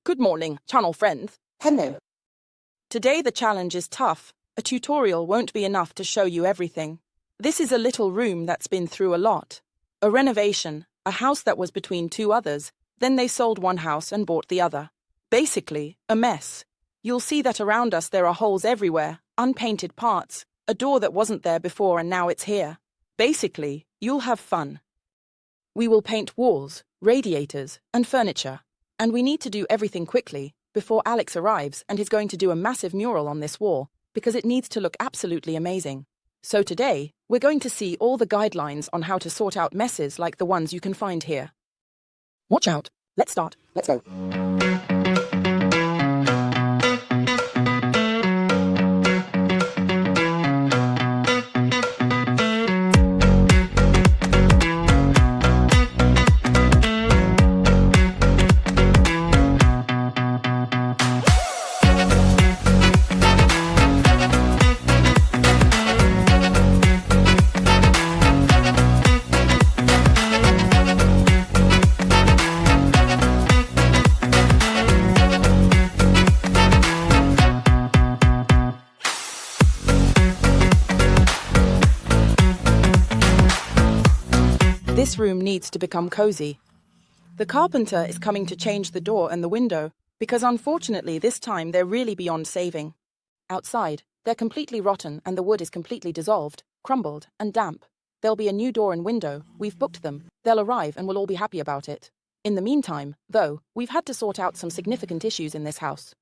Good morning, channel friends. Hello. Today the challenge is tough. A tutorial won't be enough to show you everything. This is a little room that's been through a lot. A renovation, a house that was between two others, then they sold one house and bought the other. Basically, a mess. You'll see that around us there are holes everywhere, unpainted parts, a door that wasn't there before and now it's here. Basically, you'll have fun. We will paint walls, radiators, and furniture. And we need to do everything quickly before Alex arrives and he's going to do a massive mural on this wall because it needs to look absolutely amazing. So today, we're going to see all the guidelines on how to sort out messes like the ones you can find here. Watch out. Let's start. Let's go. This room needs to become cozy. The carpenter is coming to change the door and the window because unfortunately this time they're really beyond saving. Outside, they're completely rotten and the wood is completely dissolved, crumbled and damp. There'll be a new door and window. We've booked them. They'll arrive and we'll all be happy about it. In the meantime, though, we've had to sort out some significant issues in this house.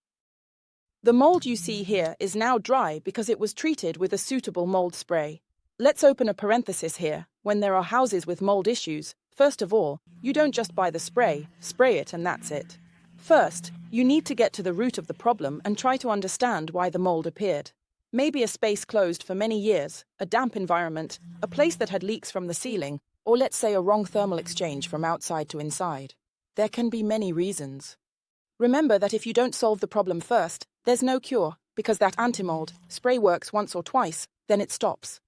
The mold you see here is now dry because it was treated with a suitable mold spray. Let's open a parenthesis here. When there are houses with mold issues, first of all, you don't just buy the spray it and that's it. First, you need to get to the root of the problem and try to understand why the mold appeared. Maybe a space closed for many years, a damp environment, a place that had leaks from the ceiling, or let's say a wrong thermal exchange from outside to inside. There can be many reasons. Remember that if you don't solve the problem first, there's no cure, because that anti-mold spray works once or twice, then it stops.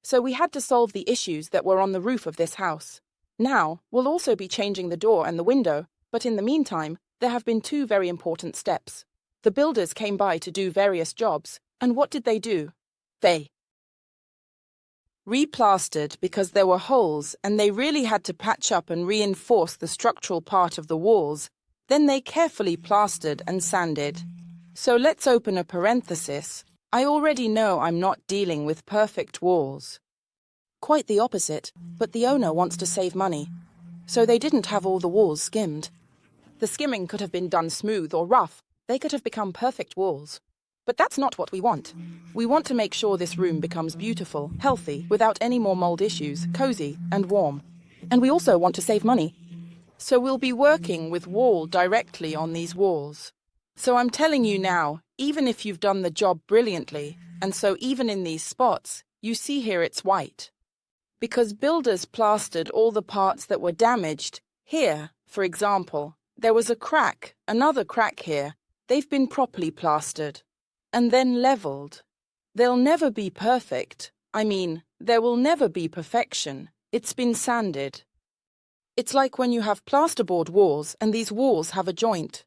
So we had to solve the issues that were on the roof of this house. Now, we'll also be changing the door and the window, but in the meantime, there have been two very important steps. The builders came by to do various jobs, and what did they do? They replastered because there were holes and they really had to patch up and reinforce the structural part of the walls. Then they carefully plastered and sanded. So let's open a parenthesis. I already know I'm not dealing with perfect walls. Quite the opposite, but the owner wants to save money. So they didn't have all the walls skimmed. The skimming could have been done smooth or rough. They could have become perfect walls. But that's not what we want. We want to make sure this room becomes beautiful, healthy, without any more mold issues, cozy and warm. And we also want to save money. So we'll be working with wall directly on these walls. So I'm telling you now, even if you've done the job brilliantly, and so even in these spots, you see here it's white. Because builders plastered all the parts that were damaged. Here, for example, there was a crack, another crack here. They've been properly plastered. And then leveled. They'll never be perfect. I mean, there will never be perfection. It's been sanded. It's like when you have plasterboard walls and these walls have a joint.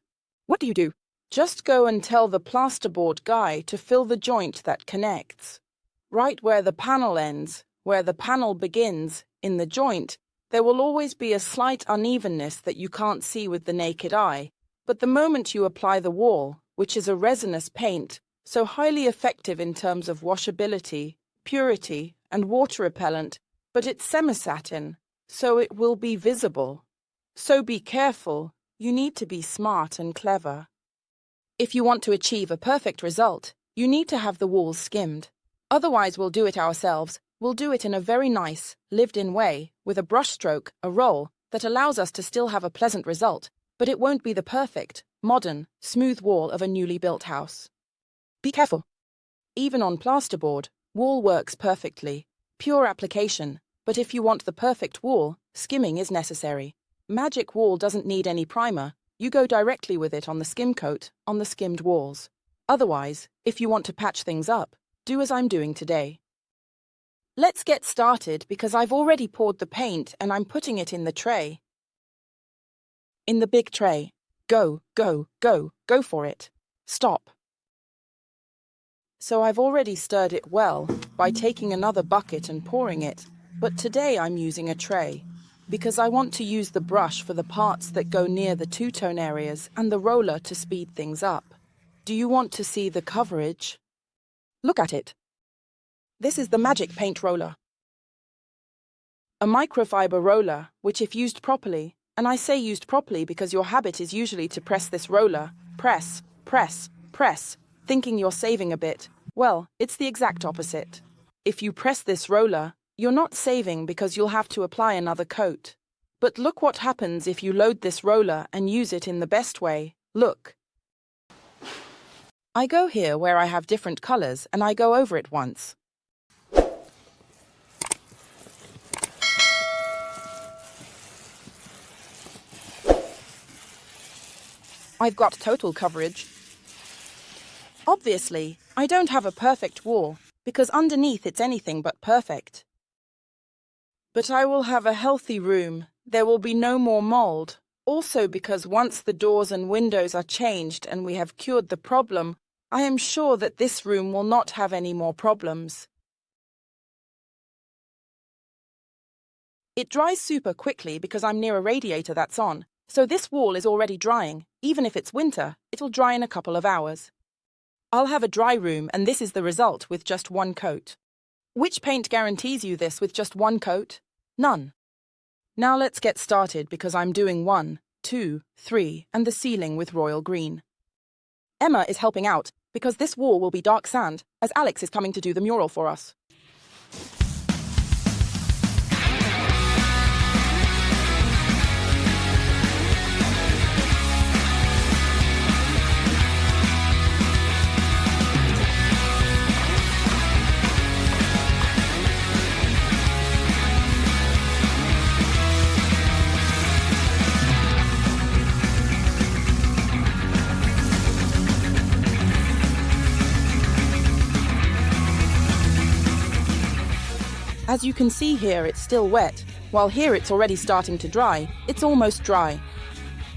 What do you do? Just go and tell the plasterboard guy to fill the joint that connects. Right where the panel ends, where the panel begins, in the joint, there will always be a slight unevenness that you can't see with the naked eye. But the moment you apply the wall, which is a resinous paint, so highly effective in terms of washability, purity, and water repellent, but it's semi-satin, so it will be visible. So be careful. You need to be smart and clever. If you want to achieve a perfect result, you need to have the walls skimmed. Otherwise, we'll do it ourselves. We'll do it in a very nice, lived-in way, with a brushstroke, a roll, that allows us to still have a pleasant result, but it won't be the perfect, modern, smooth wall of a newly built house. Be careful. Even on plasterboard, wall works perfectly. Pure application. But if you want the perfect wall, skimming is necessary. Magic Wall doesn't need any primer. You go directly with it on the skim coat, on the skimmed walls. Otherwise, if you want to patch things up, do as I'm doing today. Let's get started because I've already poured the paint and I'm putting it in the tray. In the big tray. Go, go, go, go for it. Stop. So I've already stirred it well by taking another bucket and pouring it, but today I'm using a tray because I want to use the brush for the parts that go near the two-tone areas and the roller to speed things up. Do you want to see the coverage? Look at it. This is the MagicPaint roller. A microfiber roller, which if used properly, and I say used properly because your habit is usually to press this roller, press, press, press, thinking you're saving a bit. Well, it's the exact opposite. If you press this roller, you're not saving because you'll have to apply another coat. But look what happens if you load this roller and use it in the best way. Look. I go here where I have different colors and I go over it once. I've got total coverage. Obviously, I don't have a perfect wall because underneath it's anything but perfect. But I will have a healthy room. There will be no more mold. Also because once the doors and windows are changed and we have cured the problem, I am sure that this room will not have any more problems. It dries super quickly because I'm near a radiator that's on, so this wall is already drying. Even if it's winter, it'll dry in a couple of hours. I'll have a dry room and this is the result with just one coat. Which paint guarantees you this with just one coat? None. Now let's get started because I'm doing 1, 2, 3 and the ceiling with royal green. Emma is helping out because this wall will be dark sand as Alex is coming to do the mural for us. As you can see here, it's still wet, while here it's already starting to dry. It's almost dry.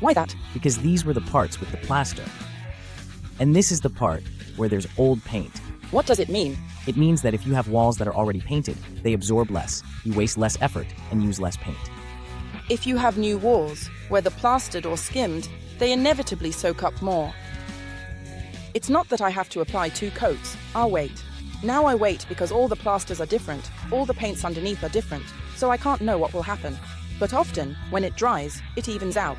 Why that? Because these were the parts with the plaster. And this is the part where there's old paint. What does it mean? It means that if you have walls that are already painted, they absorb less, you waste less effort, and use less paint. If you have new walls, whether plastered or skimmed, they inevitably soak up more. It's not that I have to apply 2 coats. I'll wait. Now I wait because all the plasters are different, all the paints underneath are different, so I can't know what will happen. But often, when it dries, it evens out.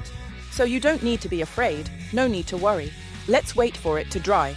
So you don't need to be afraid, no need to worry. Let's wait for it to dry.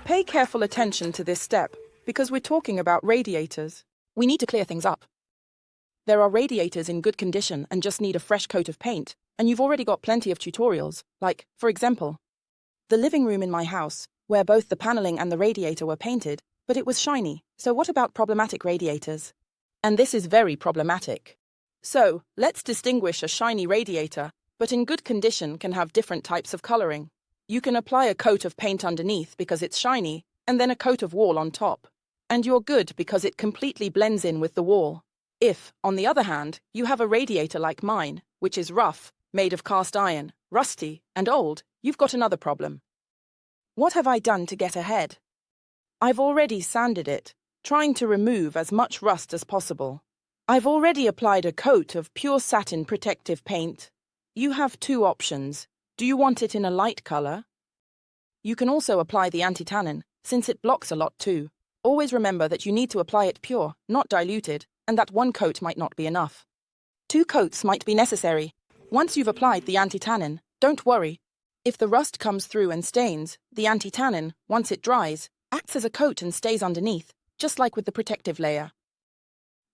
Pay careful attention to this step, because we're talking about radiators. We need to clear things up. There are radiators in good condition and just need a fresh coat of paint, and you've already got plenty of tutorials, like, for example, the living room in my house, where both the paneling and the radiator were painted, but it was shiny. So what about problematic radiators? And this is very problematic. So, let's distinguish a shiny radiator, but in good condition can have different types of coloring. You can apply a coat of paint underneath because it's shiny, and then a coat of wall on top. And you're good because it completely blends in with the wall. If, on the other hand, you have a radiator like mine, which is rough, made of cast iron, rusty, and old, you've got another problem. What have I done to get ahead? I've already sanded it, trying to remove as much rust as possible. I've already applied a coat of pure satin protective paint. You have 2 options. Do you want it in a light color? You can also apply the anti-tannin, since it blocks a lot too. Always remember that you need to apply it pure, not diluted, and that 1 coat might not be enough. 2 coats might be necessary. Once you've applied the anti-tannin, don't worry. If the rust comes through and stains, the anti-tannin, once it dries, acts as a coat and stays underneath, just like with the protective layer.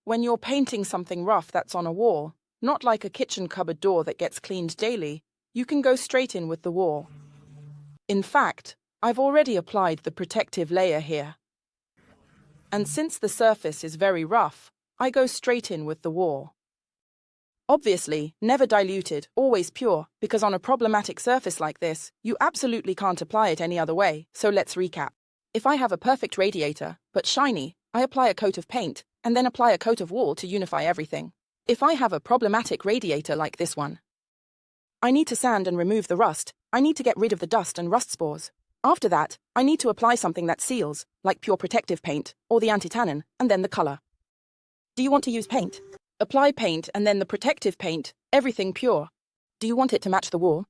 When you're painting something rough that's on a wall, not like a kitchen cupboard door that gets cleaned daily, you can go straight in with the wall. In fact, I've already applied the protective layer here. And since the surface is very rough, I go straight in with the wall. Obviously, never diluted, always pure, because on a problematic surface like this, you absolutely can't apply it any other way, so let's recap. If I have a perfect radiator, but shiny, I apply a coat of paint, and then apply a coat of wall to unify everything. If I have a problematic radiator like this one, I need to sand and remove the rust. I need to get rid of the dust and rust spores. After that, I need to apply something that seals, like pure protective paint, or the anti-tannin, and then the color. Do you want to use paint? Apply paint and then the protective paint, everything pure. Do you want it to match the wall?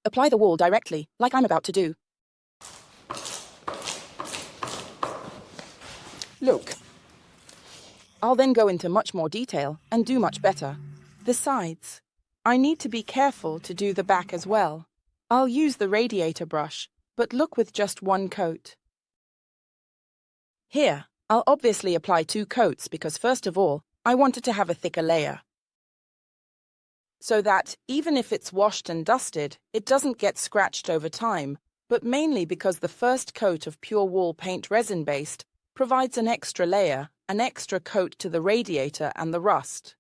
Apply the wall directly, like I'm about to do. Look. I'll then go into much more detail and do much better. The sides. I need to be careful to do the back as well. I'll use the radiator brush, but look with just one coat. Here, I'll obviously apply 2 coats because first of all, I wanted to have a thicker layer. So that, even if it's washed and dusted, it doesn't get scratched over time, but mainly because the first coat of pure wall paint resin-based provides an extra layer, an extra coat to the radiator and the rust.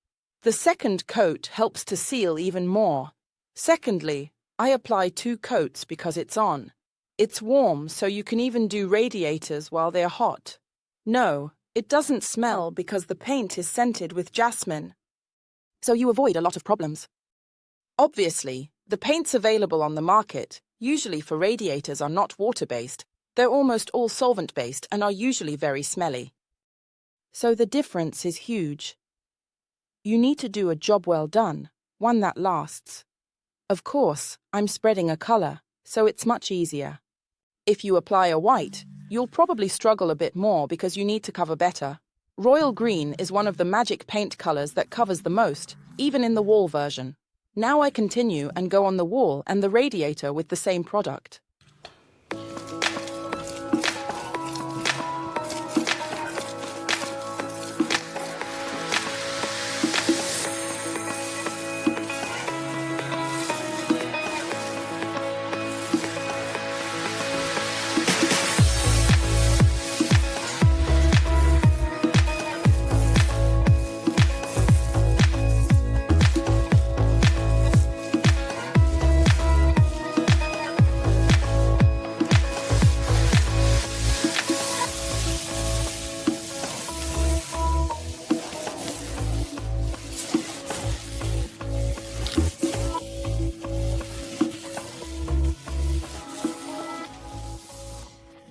The second coat helps to seal even more. Secondly, I apply 2 coats because it's on. It's warm, so you can even do radiators while they're hot. No, it doesn't smell because the paint is scented with jasmine. So you avoid a lot of problems. Obviously, the paints available on the market, usually for radiators, are not water-based. They're almost all solvent-based and are usually very smelly. So the difference is huge. You need to do a job well done, one that lasts. Of course, I'm spreading a color, so it's much easier. If you apply a white, you'll probably struggle a bit more because you need to cover better. Royal green is one of the MagicPaint colors that covers the most, even in the wall version. Now I continue and go on the wall and the radiator with the same product.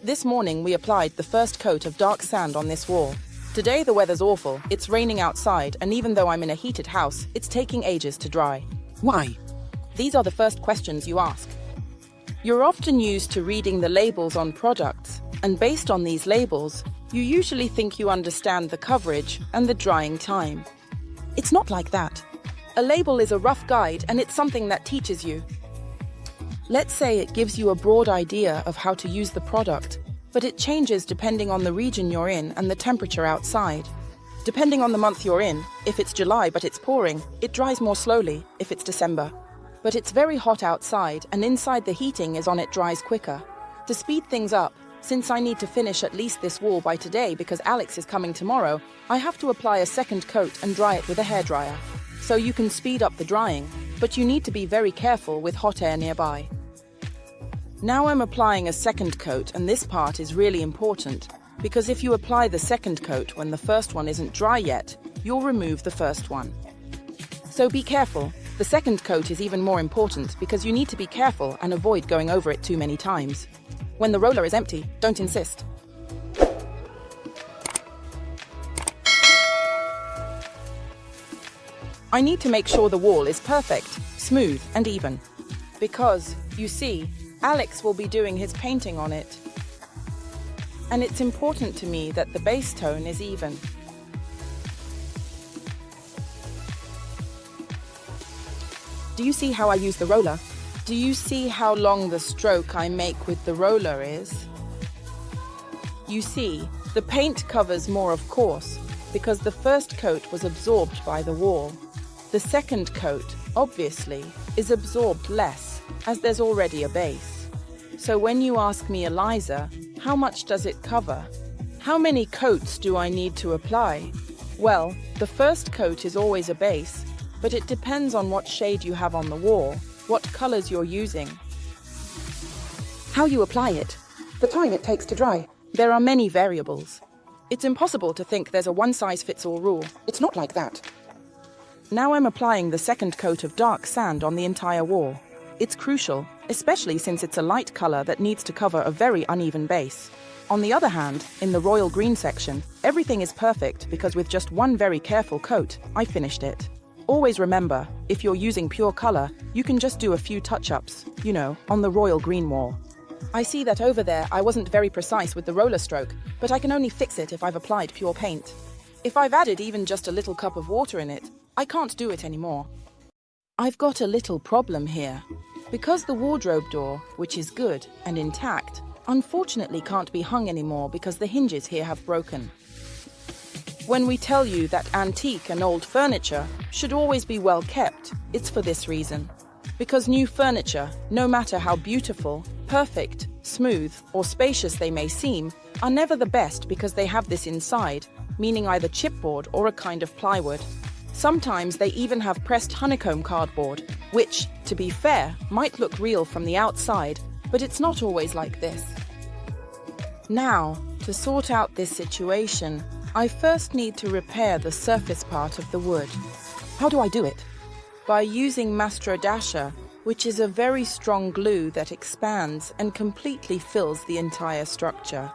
This morning we applied the first coat of dark sand on this wall. Today the weather's awful, it's raining outside, and even though I'm in a heated house, it's taking ages to dry. Why? These are the first questions you ask. You're often used to reading the labels on products, and based on these labels, you usually think you understand the coverage and the drying time. It's not like that. A label is a rough guide and it's something that teaches you. Let's say it gives you a broad idea of how to use the product, but it changes depending on the region you're in and the temperature outside. Depending on the month you're in, if it's July but it's pouring, it dries more slowly if it's December. But it's very hot outside and inside the heating is on, it dries quicker. To speed things up, since I need to finish at least this wall by today because Alex is coming tomorrow, I have to apply a second coat and dry it with a hairdryer. So you can speed up the drying, but you need to be very careful with hot air nearby. Now I'm applying a second coat, and this part is really important, because if you apply the second coat when the first one isn't dry yet, you'll remove the first one. So be careful. The second coat is even more important because you need to be careful and avoid going over it too many times. When the roller is empty, don't insist. I need to make sure the wall is perfect, smooth and even. Because, you see, Alex will be doing his painting on it. And it's important to me that the base tone is even. Do you see how I use the roller? Do you see how long the stroke I make with the roller is? You see, the paint covers more, of course, because the first coat was absorbed by the wall. The second coat, obviously, is absorbed less, as there's already a base. So when you ask me, Eliza, how much does it cover? How many coats do I need to apply? Well, the first coat is always a base, but it depends on what shade you have on the wall, what colors you're using. How you apply it, the time it takes to dry. There are many variables. It's impossible to think there's a one-size-fits-all rule. It's not like that. Now I'm applying the second coat of dark sand on the entire wall. It's crucial, especially since it's a light color that needs to cover a very uneven base. On the other hand, in the royal green section, everything is perfect because with just one very careful coat, I finished it. Always remember, if you're using pure color, you can just do a few touch-ups, on the royal green wall. I see that over there I wasn't very precise with the roller stroke, but I can only fix it if I've applied pure paint. If I've added even just a little cup of water in it, I can't do it anymore. I've got a little problem here. Because the wardrobe door, which is good and intact, unfortunately can't be hung anymore because the hinges here have broken. When we tell you that antique and old furniture should always be well kept, it's for this reason. Because new furniture, no matter how beautiful, perfect, smooth, or spacious they may seem, are never the best because they have this inside, meaning either chipboard or a kind of plywood. Sometimes they even have pressed honeycomb cardboard, which, to be fair, might look real from the outside, but it's not always like this. Now, to sort out this situation, I first need to repair the surface part of the wood. How do I do it? By using Mastro, which is a very strong glue that expands and completely fills the entire structure.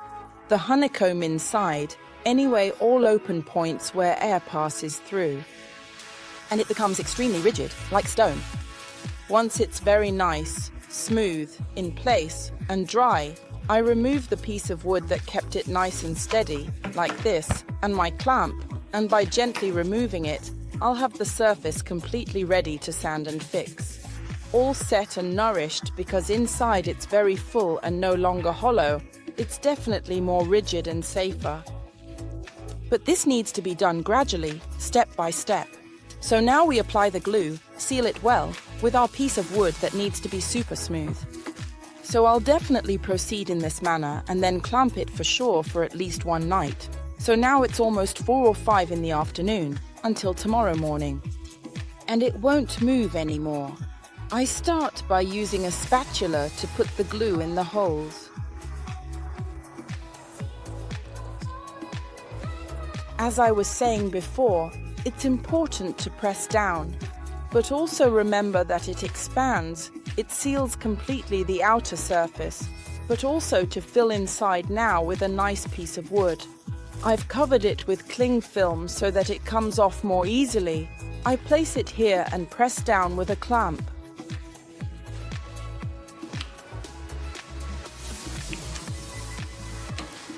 The honeycomb inside, anyway, all open points where air passes through. And it becomes extremely rigid, like stone. Once it's very nice, smooth, in place, and dry, I remove the piece of wood that kept it nice and steady, like this, and my clamp, and by gently removing it, I'll have the surface completely ready to sand and fix. All set and nourished because inside it's very full and no longer hollow. It's definitely more rigid and safer. But this needs to be done gradually, step by step. So now we apply the glue, seal it well, with our piece of wood that needs to be super smooth. So I'll definitely proceed in this manner and then clamp it for sure for at least one night. So now it's almost 4 or 5 in the afternoon, until tomorrow morning. And it won't move anymore. I start by using a spatula to put the glue in the holes. As I was saying before, it's important to press down, but also remember that it expands. It seals completely the outer surface, but also to fill inside now with a nice piece of wood. I've covered it with cling film so that it comes off more easily. I place it here and press down with a clamp.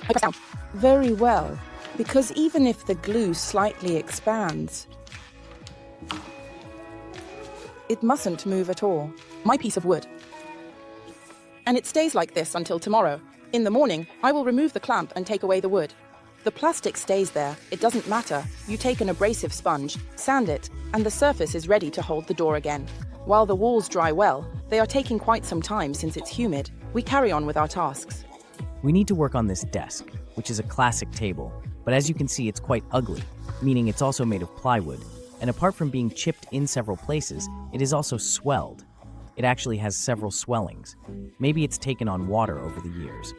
I press down. Very well, because even if the glue slightly expands, it mustn't move at all. My piece of wood. And it stays like this until tomorrow. In the morning, I will remove the clamp and take away the wood. The plastic stays there, it doesn't matter. You take an abrasive sponge, sand it, and the surface is ready to hold the door again. While the walls dry well, they are taking quite some time since it's humid. We carry on with our tasks. We need to work on this desk, which is a classic table, but as you can see it's quite ugly, meaning it's also made of plywood, and apart from being chipped in several places, it is also swelled. It actually has several swellings. Maybe it's taken on water over the years.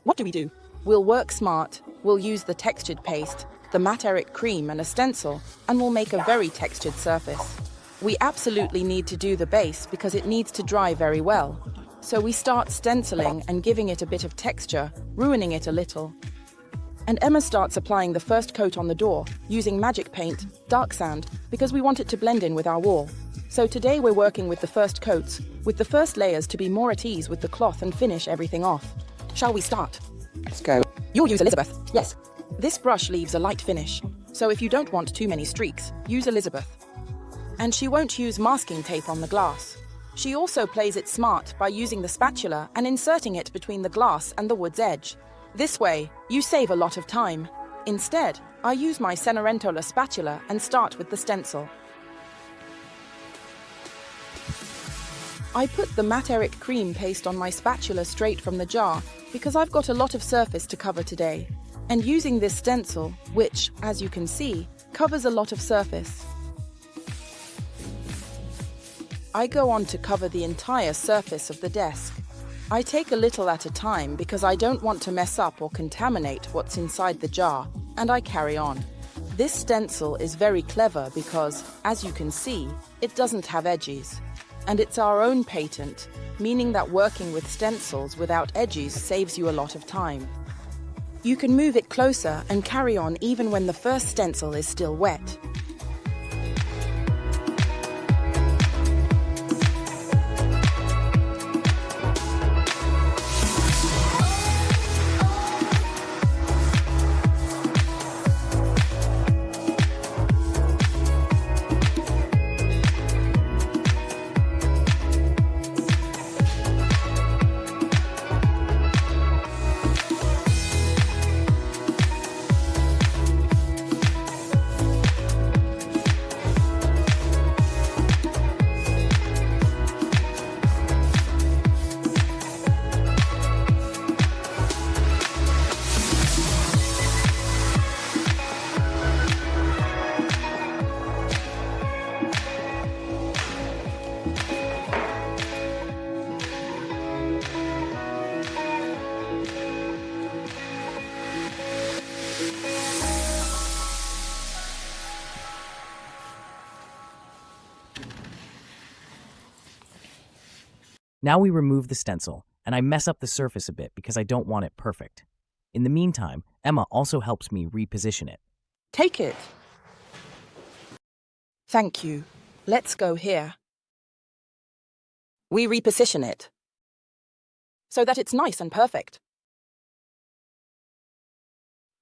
What do we do? We'll work smart, we'll use the textured paste, the matte cream and a stencil, and we'll make a very textured surface. We absolutely need to do the base because it needs to dry very well. So we start stenciling and giving it a bit of texture, ruining it a little. And Emma starts applying the first coat on the door, using MagicPaint, dark sand, because we want it to blend in with our wall. So today we're working with the first coats, with the first layers to be more at ease with the cloth and finish everything off. Shall we start? Let's go. You'll use Elizabeth. Yes. This brush leaves a light finish, so if you don't want too many streaks, use Elizabeth. And she won't use masking tape on the glass. She also plays it smart by using the spatula and inserting it between the glass and the wood's edge. This way, you save a lot of time. Instead, I use my Cenerentola spatula and start with the stencil. I put the matte Eric cream paste on my spatula straight from the jar because I've got a lot of surface to cover today. And using this stencil, which, as you can see, covers a lot of surface. I go on to cover the entire surface of the desk. I take a little at a time because I don't want to mess up or contaminate what's inside the jar, and I carry on. This stencil is very clever because, as you can see, it doesn't have edges. And it's our own patent, meaning that working with stencils without edges saves you a lot of time. You can move it closer and carry on even when the first stencil is still wet. Now we remove the stencil, and I mess up the surface a bit because I don't want it perfect. In the meantime, Emma also helps me reposition it. Take it. Thank you. Let's go here. We reposition it so that it's nice and perfect.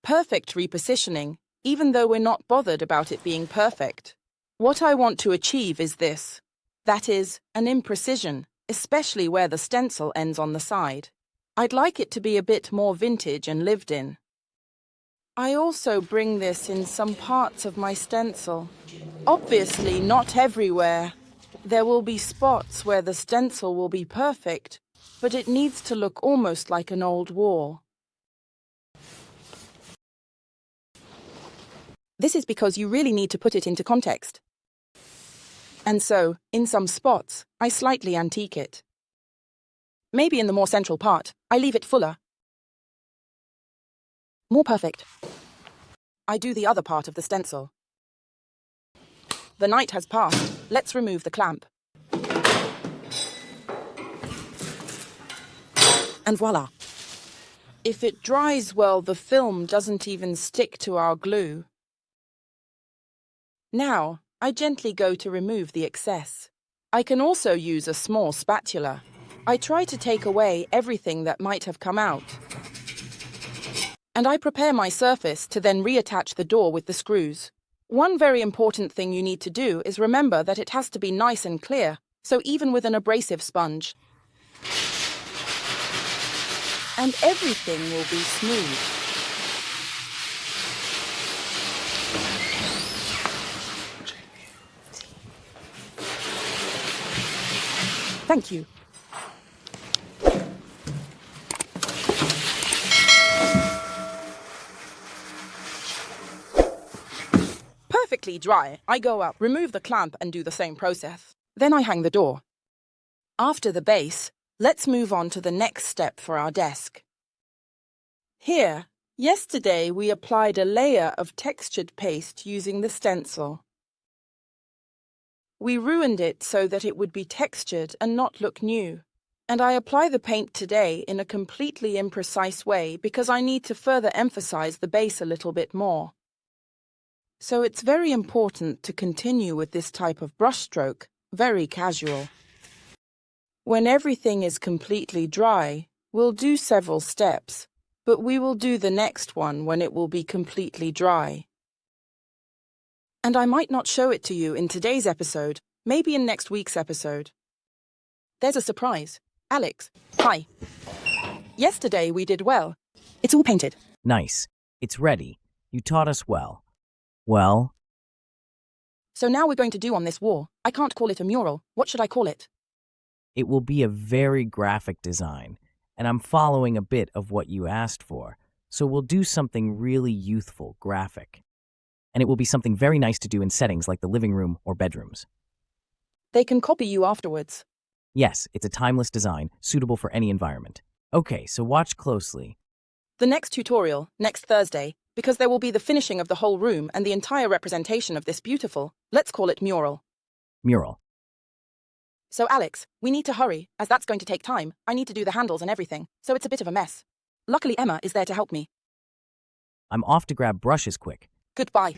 Perfect repositioning, even though we're not bothered about it being perfect. What I want to achieve is this. That is, an imprecision, especially where the stencil ends on the side. I'd like it to be a bit more vintage and lived in. I also bring this in some parts of my stencil. Obviously, not everywhere. There will be spots where the stencil will be perfect, but it needs to look almost like an old wall. This is because you really need to put it into context. And so, in some spots, I slightly antique it. Maybe in the more central part, I leave it fuller. More perfect. I do the other part of the stencil. The night has passed. Let's remove the clamp. And voila. If it dries well, the film doesn't even stick to our glue. Now, I gently go to remove the excess. I can also use a small spatula. I try to take away everything that might have come out. And I prepare my surface to then reattach the door with the screws. One very important thing you need to do is remember that it has to be nice and clear, so even with an abrasive sponge. And everything will be smooth. Thank you. Perfectly dry. I go up, remove the clamp and do the same process. Then I hang the door. After the base, let's move on to the next step for our desk. Here, yesterday we applied a layer of textured paste using the stencil. We ruined it so that it would be textured and not look new. And I apply the paint today in a completely imprecise way because I need to further emphasize the base a little bit more. So it's very important to continue with this type of brushstroke, very casual. When everything is completely dry, we'll do several steps, but we will do the next one when it will be completely dry. And I might not show it to you in today's episode, maybe in next week's episode. There's a surprise. Alex, hi. Yesterday we did well. It's all painted. Nice. It's ready. You taught us well. Well? So now we're going to do on this wall. I can't call it a mural. What should I call it? It will be a very graphic design, and I'm following a bit of what you asked for, so we'll do something really youthful, graphic. And it will be something very nice to do in settings like the living room or bedrooms. They can copy you afterwards. Yes, it's a timeless design, suitable for any environment. Okay, so watch closely. The next tutorial, next Thursday, because there will be the finishing of the whole room and the entire representation of this beautiful, let's call it mural. Mural. So Alex, we need to hurry, as that's going to take time. I need to do the handles and everything, so it's a bit of a mess. Luckily Emma is there to help me. I'm off to grab brushes quick. Goodbye.